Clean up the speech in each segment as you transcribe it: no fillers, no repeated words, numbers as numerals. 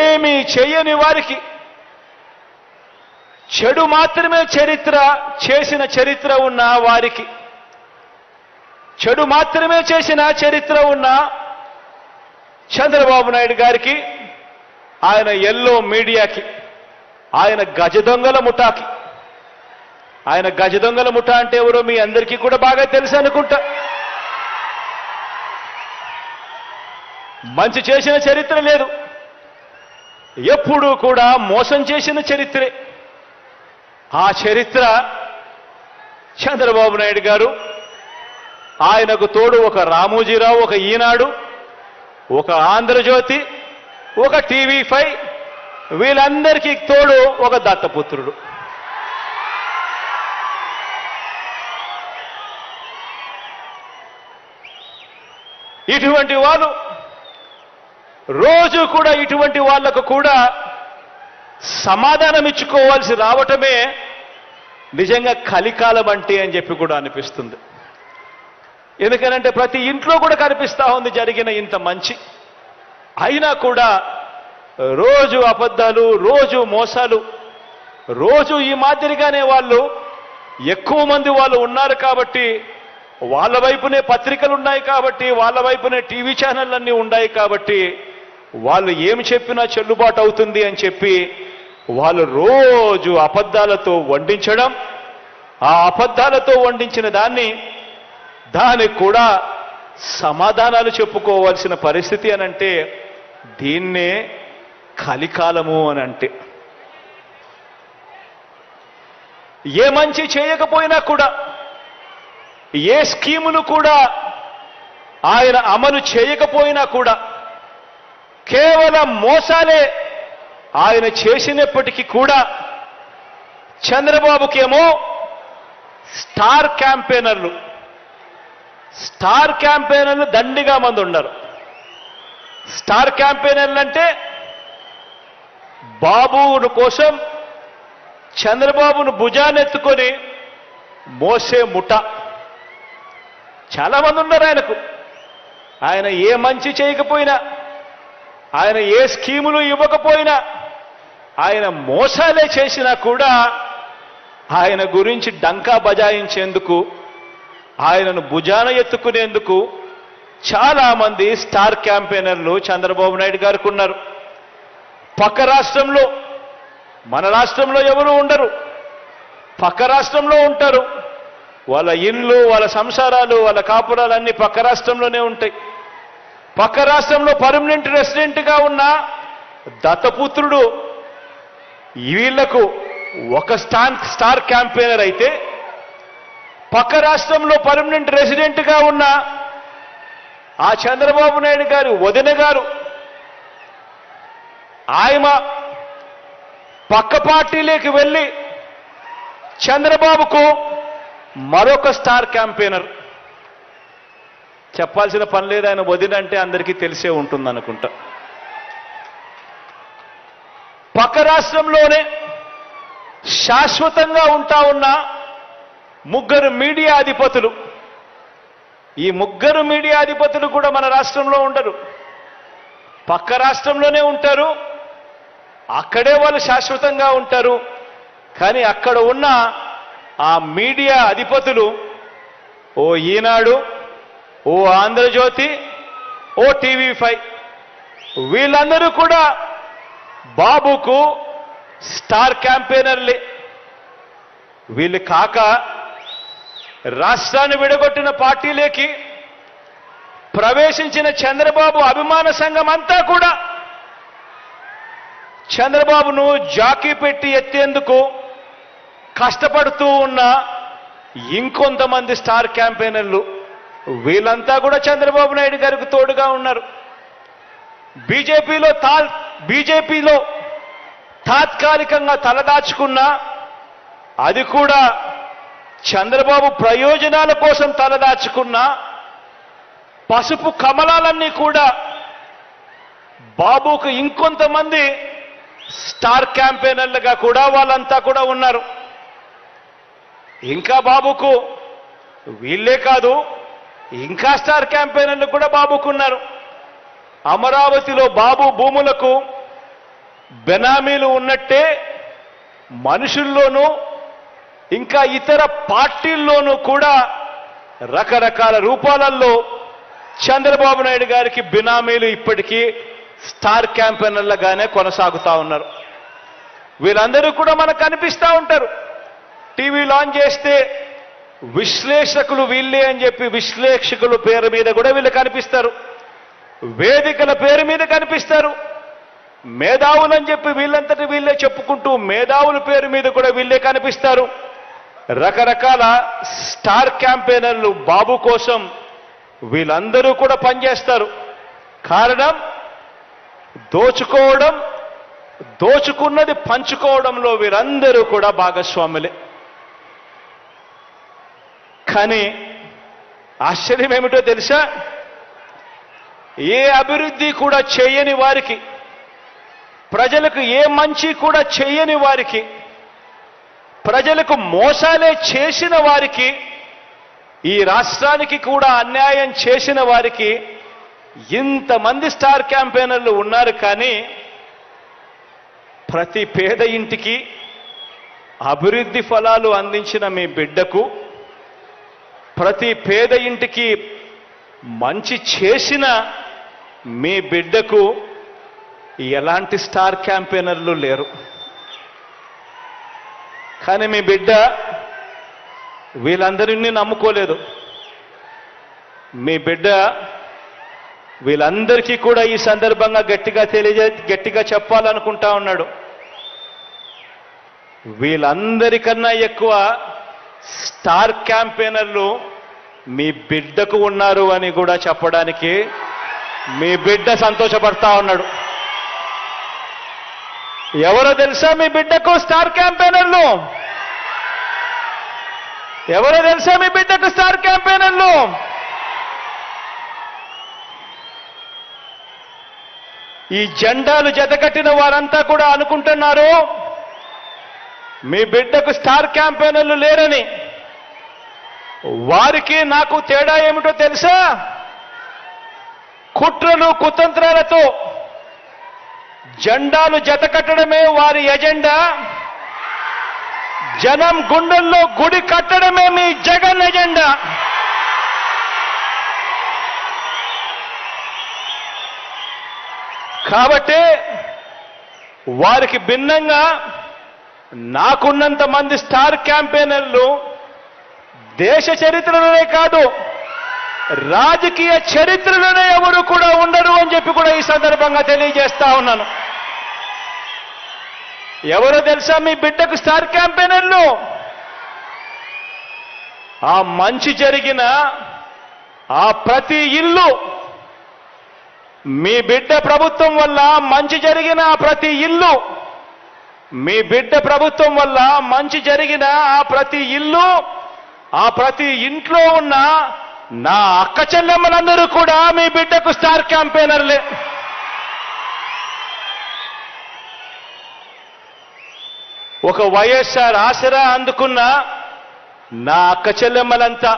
ఏమీ చేయని వారికి, చెడు మాత్రమే చేసిన చరిత్ర ఉన్న వారికి, చెడు మాత్రమే చేసిన చరిత్ర ఉన్న చంద్రబాబు నాయుడు గారికి, ఆయన ఎల్లో మీడియాకి, ఆయన గజదొంగల ముఠాకి, ఆయన గజదొంగల ముఠా అంటే ఎవరో మీ అందరికీ కూడా బాగా తెలుసు అనుకుంటా. మంచి చేసిన చరిత్ర లేదు, ఎప్పుడూ కూడా మోసం చేసిన చరిత్రే. ఆ చరిత్ర చంద్రబాబు నాయుడు గారు, ఆయనకు తోడు ఒక రామోజీరావు, ఒక ఈనాడు, ఒక ఆంధ్రజ్యోతి, ఒక టీవీ5, వీళ్ళందరికీ తోడు ఒక దత్తపుత్రుడు. ఇటువంటి వాళ్ళు రోజు కూడా ఇటువంటి వాళ్లకు కూడా సమాధానం ఇచ్చుకోవాల్సి రావటమే నిజంగా కలికాలం అంటే అని చెప్పి కూడా అనిపిస్తుంది. ఎందుకనంటే ప్రతి ఇంట్లో కూడా కనిపిస్తా ఉంది జరిగిన ఇంత మంచి, అయినా కూడా రోజు అబద్ధాలు, రోజు మోసాలు, రోజు ఈ మాదిరిగానే వాళ్ళు ఎక్కువ మంది వాళ్ళు ఉన్నారు కాబట్టి, వాళ్ళ వైపునే పత్రికలు ఉన్నాయి కాబట్టి, వాళ్ళ వైపునే టీవీ ఛానళ్ళన్నీ ఉన్నాయి కాబట్టి, వాళ్ళు ఏమి చెప్పినా చెల్లుబాటు అవుతుంది అని చెప్పి వాళ్ళు రోజు అబద్ధాలతో వండించడం, ఆ అబద్ధాలతో వండించిన దానికి కూడా సమాధానాలు చెప్పుకోవాల్సిన పరిస్థితి అనంటే దీన్నే కలికాలము అని అంటే. ఏ మంచి చేయకపోయినా కూడా, ఏ స్కీములు కూడా ఆయన అమలు చేయకపోయినా కూడా, కేవలం మోసాలే ఆయన చేసినప్పటికీ కూడా చంద్రబాబుకేమో స్టార్ క్యాంపెయినర్లు దండిగా మంది ఉన్నారు. స్టార్ క్యాంపెయినర్లు అంటే బాబును కోసం చంద్రబాబును భుజానెత్తుకొని మోసే ముఠ చాలా మంది ఉన్నారు ఆయనకు. ఆయన ఏ మంచి చేయకపోయినా, ఆయన ఏ స్కీములు ఇవ్వకపోయినా, ఆయన మోసాలే చేసినా కూడా ఆయన గురించి డంకా బజాయించేందుకు, ఆయనను భుజాన ఎత్తుకునేందుకు చాలా మంది స్టార్ క్యాంపెయినర్లు చంద్రబాబు నాయుడు గారికి ఉన్నారు. పక్క రాష్ట్రంలో, మన రాష్ట్రంలో ఎవరు ఉండరు, పక్క రాష్ట్రంలో ఉంటారు. వాళ్ళ ఇళ్ళు, వాళ్ళ సంసారాలు, వాళ్ళ కాపురాలు అన్ని పక్క రాష్ట్రంలోనే ఉంటాయి. పక్క రాష్ట్రంలో పర్మనెంట్ రెసిడెంట్గా ఉన్న దత్తపుత్రుడు వీళ్లకు ఒక స్టార్ క్యాంపెయినర్ అయితే, పక్క రాష్ట్రంలో పర్మనెంట్ రెసిడెంట్గా ఉన్న ఆ చంద్రబాబు నాయుడు గారు వదిన గారు, ఆయన పక్క పార్టీలోకి వెళ్ళి చంద్రబాబుకు మరొక స్టార్ క్యాంపెయినర్. చెప్పాల్సిన పని లేదు, ఆయన వదిన అంటే అందరికీ తెలిసే ఉంటుంది అనుకుంటా. పక్క రాష్ట్రంలోనే శాశ్వతంగా ఉంటా ఉన్న ముగ్గురు మీడియా అధిపతులు, ఈ ముగ్గురు మీడియా అధిపతులు కూడా మన రాష్ట్రంలో ఉండరు, పక్క రాష్ట్రంలోనే ఉంటారు. అక్కడే వాళ్ళు శాశ్వతంగా ఉంటారు. కానీ అక్కడ ఉన్న ఆ మీడియా అధిపతులు, ఓ ఈనాడు, ఓ ఆంధ్రజ్యోతి, ఓ టీవీ5, వీళ్ళందరూ కూడా బాబుకు స్టార్ క్యాంపెయినర్లే. వీళ్ళు కాక రాష్ట్రాన్ని విడగొట్టిన పార్టీలోకి ప్రవేశించిన చంద్రబాబు అభిమాన సంఘం అంతా కూడా చంద్రబాబును జాకీ పెట్టి ఎత్తేందుకు కష్టపడుతూ ఉన్న ఇంకొంతమంది స్టార్ క్యాంపెయినర్లు, వీళ్ళంతా కూడా చంద్రబాబు నాయుడు గారికి తోడుగా ఉన్నారు. బీజేపీలో తాత్కాలికంగా తలదాచుకున్నా, అది కూడా చంద్రబాబు ప్రయోజనాల కోసం తలదాచుకున్నా, పసుపు కమలాలన్నీ కూడా బాబుకు ఇంకొంతమంది స్టార్ క్యాంపెయినర్లుగా కూడా వాళ్ళంతా కూడా ఉన్నారు. ఇంకా బాబుకు వీళ్ళే కాదు, ఇంకా స్టార్ క్యాంపెయినర్లు కూడా బాబుకున్నారు. అమరావతిలో బాబు భూములకు బెనామీలు ఉన్నట్టే మనుషుల్లోనూ ఇంకా ఇతర పార్టీల్లోనూ కూడా రకరకాల రూపాలలో చంద్రబాబు నాయుడు గారికి బినామీలు ఇప్పటికీ స్టార్ క్యాంపెయినర్లుగానే కొనసాగుతా ఉన్నారు. వీళ్ళందరూ కూడా మనకు కనిపిస్తూ ఉంటారు. టీవీ లాంచ్ చేస్తే విశ్లేషకులు వీళ్ళే అని చెప్పి విశ్లేషకుల పేరు మీద కూడా వీళ్ళు కనిపిస్తారు. వేదికల పేరు మీద కనిపిస్తారు. మేధావులని చెప్పి వీళ్ళంతటి వీళ్ళే చెప్పుకుంటూ మేధావుల పేరు మీద కూడా వీళ్ళే కనిపిస్తారు. రకరకాల స్టార్ క్యాంపెయినర్లు బాబు కోసం వీళ్ళందరూ కూడా పనిచేస్తారు. కారణం దోచుకోవడం, దోచుకున్నది పంచుకోవడంలో వీరందరూ కూడా భాగస్వాములే. కానీ ఆశ్చర్యం ఏమిటో తెలుసా? ఏ అభివృద్ధి కూడా చేయని వారికి, ప్రజలకు ఏ మంచి కూడా చేయని వారికి, ప్రజలకు మోసాలే చేసిన వారికి, ఈ రాష్ట్రానికి కూడా అన్యాయం చేసిన వారికి ఇంతమంది స్టార్ క్యాంపెయినర్లు ఉన్నారు. కానీ ప్రతి పేద ఇంటికి అభివృద్ధి ఫలాలు అందించిన మీ బిడ్డకు, ప్రతి పేద ఇంటికి మంచి చేసిన మీ బిడ్డకు ఎలాంటి స్టార్ క్యాంపెయినర్లు లేరు. కానీ మీ బిడ్డ వీళ్ళందరినీ నమ్ముకోలేదు. మీ బిడ్డ వీళ్ళందరికీ కూడా ఈ సందర్భంగా గట్టిగా చెప్పాలనుకుంటా ఉన్నాడు. వీళ్ళందరికన్నా ఎక్కువ స్టార్ క్యాంపెయినర్లు మీ బిడ్డకు ఉన్నారు అని కూడా చెప్పడానికి మీ బిడ్డ సంతోషపడతా ఉన్నాడు. ఎవరో తెలుసా మీ బిడ్డకు స్టార్ క్యాంపెయినర్లు? ఎవరో తెలుసా మీ బిడ్డకు స్టార్ క్యాంపెయినర్లు? ఈ జెండాలు జతకట్టిన వారంతా కూడా అనుకుంటున్నారు మీ బిడ్డకు స్టార్ క్యాంపెయినర్లు లేరని. వారికి నాకు తేడా ఏమిటో తెలుసా? కుట్రలు కుతంత్రాలతో జెండాలు జతకట్టడమే వారి ఎజెండా. జనం గుండెల్లో గుడి కట్టడమే మీ జగన్ ఎజెండా. కాబట్టి వారికి భిన్నంగా నాకున్నంత మంది స్టార్ క్యాంపెయినర్లు దేశ చరిత్రలోనే కాదు రాజకీయ చరిత్రలోనే ఎవరు కూడా ఉండరు అని చెప్పి కూడా ఈ సందర్భంగా తెలియజేస్తా ఉన్నాను. ఎవరో తెలుసా మీ బిడ్డకు స్టార్ క్యాంపెయినర్లు? ఆ మంచి జరిగిన ఆ ప్రతి ఇల్లు, మీ బిడ్డ ప్రభుత్వం వల్ల మంచి జరిగిన ఆ ప్రతి ఇల్లు, మీ బిడ్డ ప్రభుత్వం వల్ల మంచి జరిగిన ఆ ప్రతి ఇల్లు, ఆ ప్రతి ఇంట్లో ఉన్న నా అక్క చెల్లెమ్మలందరూ కూడా మీ బిడ్డకు స్టార్ క్యాంపెయినర్లే. ఒక వైఎస్ఆర్ ఆసరా అందుకున్న నా అక్క చెల్లెమ్మలంతా,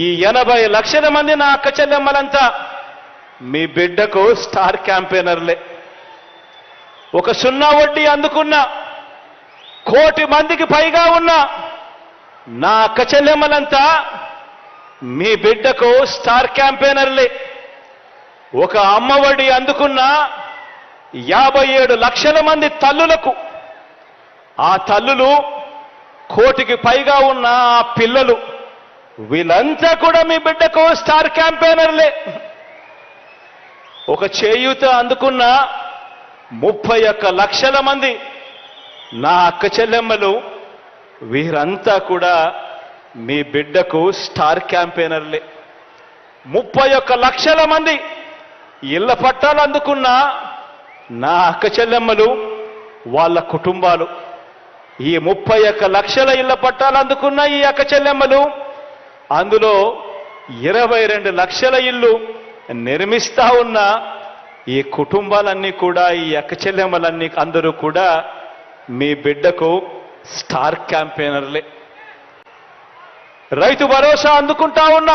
ఈ 80 లక్షల మంది నా అక్క చెల్లెమ్మలంతా మీ బిడ్డకు స్టార్ క్యాంపెయినర్లే. ఒక 0 వడ్డీ అందుకున్న 1 కోటి మందికి పైగా ఉన్న నా అక్క చెల్లెమ్మలంతా మీ బిడ్డకు స్టార్ క్యాంపెయినర్లే. ఒక అమ్మ ఒడి అందుకున్న 57 లక్షల మంది తల్లులకు, ఆ తల్లులు 1 కోటికి పైగా ఉన్న ఆ పిల్లలు, వీళ్ళంతా కూడా మీ బిడ్డకు స్టార్ క్యాంపెయినర్లే. ఒక చేయూత అందుకున్న 31 లక్షల మంది నా అక్క చెల్లెమ్మలు, వీరంతా కూడా మీ బిడ్డకు స్టార్ క్యాంపెయినర్లే. 31 లక్షల మంది ఇళ్ల పట్టాలు అందుకున్న నా అక్క చెల్లెమ్మలు, వాళ్ళ కుటుంబాలు, ఈ 31 లక్షల ఇళ్ల పట్టాలు అందుకున్న ఈ అక్క చెల్లెమ్మలు, అందులో 22 లక్షల ఇల్లు నిర్మిస్తా ఉన్న ఈ కుటుంబాలన్నీ కూడా, ఈ అక్క చెల్లెమ్మలన్నీ అందరూ కూడా మీ బిడ్డకు స్టార్ క్యాంపెయినర్లే. రైతు భరోసా అందుకుంటా ఉన్న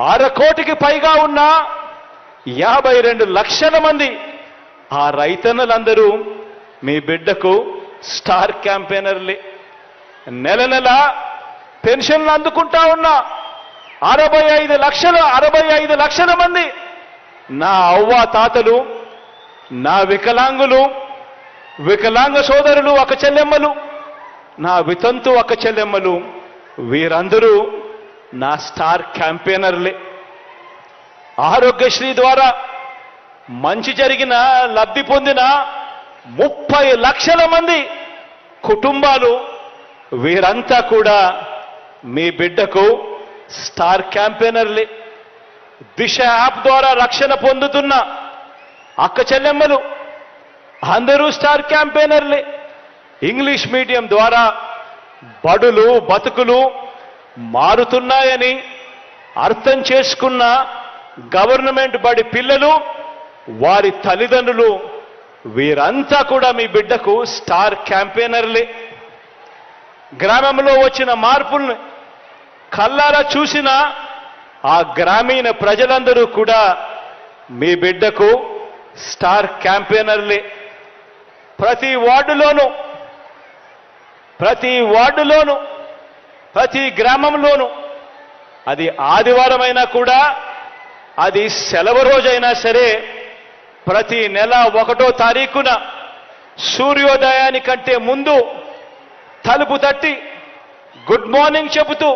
1/2 కోటికి పైగా ఉన్న 52 లక్షల మంది ఆ రైతన్నలందరూ మీ బిడ్డకు స్టార్ క్యాంపెయినర్లే. నెల నెల పెన్షన్లు అందుకుంటా ఉన్న 65 లక్షల మంది నా అవ్వ తాతలు, నా వికలాంగ సోదరులు అక్క చెల్లెమ్మలు, నా వితంతు అక్క చెల్లెమ్మలు, వీరందరూ నా స్టార్ క్యాంపెయినర్లే. ఆరోగ్యశ్రీ ద్వారా మంచి జరిగిన లబ్ధి పొందిన 30 లక్షల మంది కుటుంబాలు, వీరంతా కూడా మీ బిడ్డకు స్టార్ క్యాంపెయినర్లే. దిశ యాప్ ద్వారా రక్షణ పొందుతున్న అక్క చెల్లెమ్మలు అందరూ స్టార్ క్యాంపెయినర్లే. ఇంగ్లీష్ మీడియం ద్వారా బడులు బతుకులు మారుతున్నాయని అర్థం చేసుకున్న గవర్నమెంట్ బడి పిల్లలు, వారి తల్లిదండ్రులు, వీరంతా కూడా మీ బిడ్డకు స్టార్ క్యాంపెయినర్లే. గ్రామంలో వచ్చిన మార్పుల్ని కల్లారా చూసిన ఆ గ్రామీణ ప్రజలందరూ కూడా మీ బిడ్డకు స్టార్ క్యాంపెయినర్లే. ప్రతి వార్డులోనూ, ప్రతి గ్రామంలోనూ, అది ఆదివారమైనా కూడా, అది సెలవు రోజైనా సరే, ప్రతి నెల 1వ తారీఖున సూర్యోదయానికంటే ముందు తలుపు తట్టి గుడ్ మార్నింగ్ చెబుతూ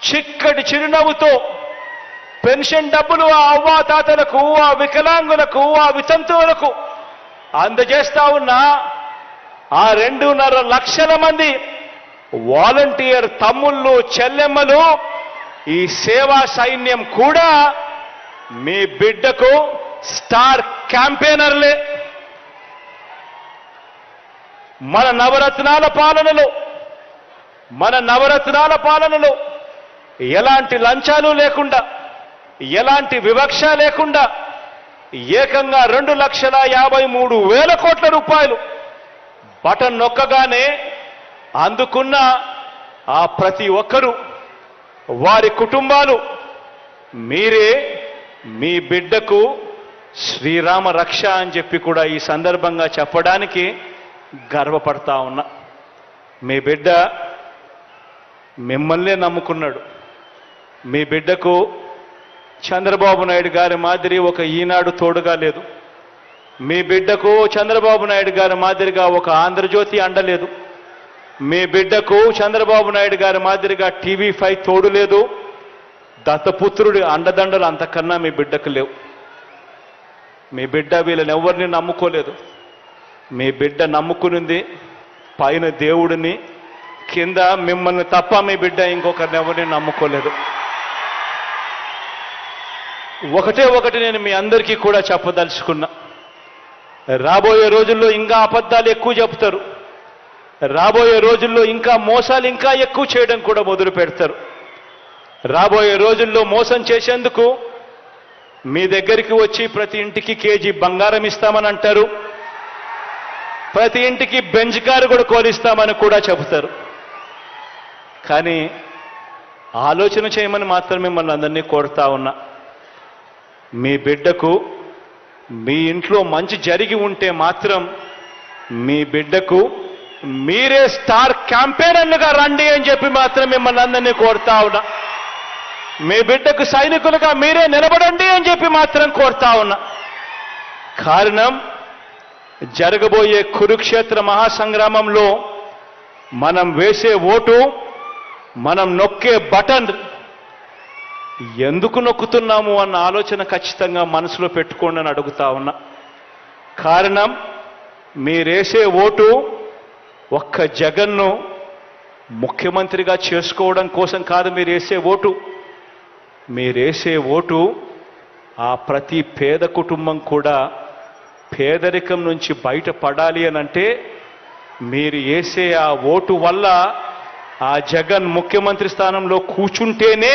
చిక్కటి చిరునవ్వుతో పెన్షన్ డబ్బులు ఆ అవ్వాతాతలకు, ఆ వికలాంగులకు, ఆ వితంతువులకు అందజేస్తా ఉన్న ఆ 2.5 లక్షల మంది వాలంటీర్ తమ్ముళ్ళు చెల్లెమ్మలు, ఈ సేవా సైన్యం కూడా మీ బిడ్డకు స్టార్ క్యాంపెయినర్లే. మన నవరత్నాల పాలనలో ఎలాంటి లంచాలు లేకుండా, ఎలాంటి వివక్ష లేకుండా ఏకంగా 2,53,000 కోట్ల రూపాయలు బటన్ నొక్కగానే అందుకున్న ఆ ప్రతి ఒక్కరూ, వారి కుటుంబాలు, మీరే మీ బిడ్డకు శ్రీరామ రక్ష అని చెప్పి కూడా ఈ సందర్భంగా చెప్పడానికి గర్వపడతా ఉన్నా. మీ బిడ్డ మిమ్మల్నే నమ్ముకున్నాడు. మీ బిడ్డకు చంద్రబాబు నాయుడు గారి మాదిరి ఒక ఈనాడు తోడుగా లేదు. మీ బిడ్డకు చంద్రబాబు నాయుడు గారి మాదిరిగా ఒక ఆంధ్రజ్యోతి అండలేదు. మీ బిడ్డకు చంద్రబాబు నాయుడు గారి మాదిరిగా TV5 తోడు లేదు. దత్తపుత్రుడి అండదండలు అంతకన్నా మీ బిడ్డకు లేవు. మీ బిడ్డ వీళ్ళని ఎవరిని నమ్ముకోలేదు. మీ బిడ్డ నమ్ముకునింది పైన దేవుడిని, కింద మిమ్మల్ని తప్ప మీ బిడ్డ ఇంకొకరిని ఎవరిని నమ్ముకోలేదు. ఒకటి నేను మీ అందరికీ కూడా చెప్పదలుచుకున్నా. రాబోయే రోజుల్లో ఇంకా అబద్ధాలు ఎక్కువ చెప్తారు. రాబోయే రోజుల్లో ఇంకా మోసాలు ఇంకా ఎక్కువ చేయడం కూడా మొదలు పెడతారు. రాబోయే రోజుల్లో మోసం చేసేందుకు మీ దగ్గరికి వచ్చి ప్రతి ఇంటికి కేజీ బంగారం ఇస్తామని అంటారు. ప్రతి ఇంటికి బెంచ్ కారు కూడా కోరిస్తామని కూడా చెబుతారు. కానీ ఆలోచన చేయమని మాత్రం మిమ్మల్ని అందరినీ కోరుతా ఉన్నా. మీ బిడ్డకు మీ ఇంట్లో మంచి జరిగి ఉంటే మాత్రం మీ బిడ్డకు మీరే స్టార్ క్యాంపెయినర్లుగా రండి అని చెప్పి మాత్రం మిమ్మల్ని అందరినీ కోరుతా ఉన్నా. మీ బిడ్డకు సైనికులుగా మీరే నిలబడండి అని చెప్పి మాత్రం కోరుతా ఉన్నా. కారణం, జరగబోయే కురుక్షేత్ర మహాసంగ్రామంలో మనం వేసే ఓటు, మనం నొక్కే బటన్ ఎందుకు నొక్కుతున్నాము అన్న ఆలోచన ఖచ్చితంగా మనసులో పెట్టుకోండి అని అడుగుతా ఉన్నా. కారణం, మీరేసే ఓటు ఒక్క జగన్ను ముఖ్యమంత్రిగా చేసుకోవడం కోసం కాదు. మీరేసే ఓటు ఆ ప్రతి పేద కుటుంబం కూడా పేదరికం నుంచి బయటపడాలి అనంటే మీరు వేసే ఆ ఓటు వల్ల ఆ జగన్ ముఖ్యమంత్రి స్థానంలో కూర్చుంటేనే